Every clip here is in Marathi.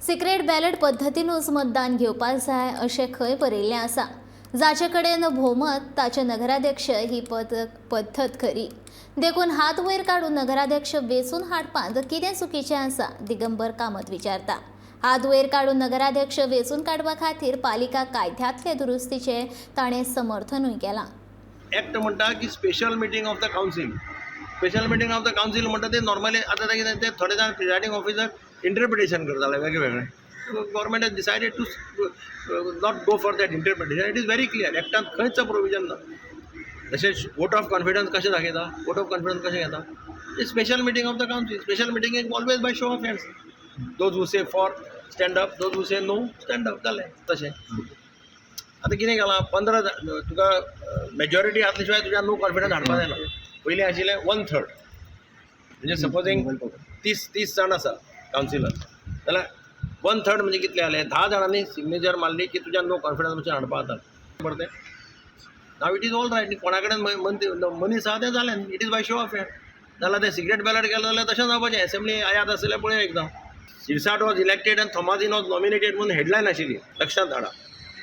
सिक्रेट बॅलेट पद्दतीनूच मतदान घेवपाक जाय अशें खंय बरयल्लें आसा. जाचे कडेन भोवमत ताचे नगराध्यक्ष ही पद्दत खरी. देखून हात वयर काडून नगराध्यक्ष वेंचून हाडपांत कितें चुकीचें आसा, दिगंबर कामत विचारता. हात वयर काडून नगराध्यक्ष वेंचून काडपा खातीर पालिका कायद्यांतले दुरुस्तीचें ताणें समर्थनूय केलां. एक्ट म्हणटा की special meeting of the council. Special meeting of the council म्हणटा ते नॉर्मली आतां ते थोडे जाण प्रिजायडींग ऑफिसर इंटरप्रिटेशन करताले वेगवेगळे. Government has decided to not go for that interpretation. It is very clear. एक्टांत खंयच प्रोविजन ना. जशें वोट ऑफ कॉन्फिडन्स कशें दाखयता, वोट ऑफ कॉन्फिडन्स कशें घेता, special meeting of the council. Special meeting is always by show of hands. Those who say for stand up, those who say no stand up. जालें तशें. आतां कितें केलां, 15 तुका मेजॉरिटी आसल्या शिवाय तुज्या नो कॉन्फिडन्स हाडपा जायना. पयलीं आशिल्लें 1/3. म्हणजे सपोजींग 30 जाण आसा कावन्सिलर, जाल्यार 1/3 म्हणजे कितले जालें, 10 जाणांनी सिग्नेचर मारली की तुज्या नो कॉन्फिडन्स म्हणजे हाडपा जाता. बरें तें नाव इट इज ऑल रायट. कोणा कडेन मनीस आहा तें जालें. It is by show of hand. जाल्यार तें सिक्रेट बॅलेट केलें जाल्यार तशें जावपाचें. असेंब्ली आयात आसल्यार पळय एकदां. शिरसाट वॉज इलेक्टेड आनी थॉमाजीन वॉज नॉमिनेटेड म्हणून हेडलायन आशिल्ली, लक्षांत हाडा.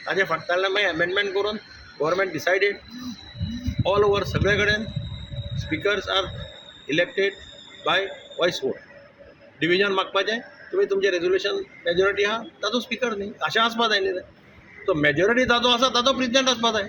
ताजे फाटल्यान मागीर अमेंडमेंट करून गव्हर्मेंट डिसायडेड ऑल ओवर सगळे कडेन speakers are elected by voice vote. Division मागपाचें, तुमी तुमचें रेजोल्युशन मेजॉरिटी आहा ताचो स्पिकर न्ही, अशें आसपा जाय न्ही तें. सो मेजॉरिटी ताचो आसा ताचो प्रेजिडेंट आसपा जाय.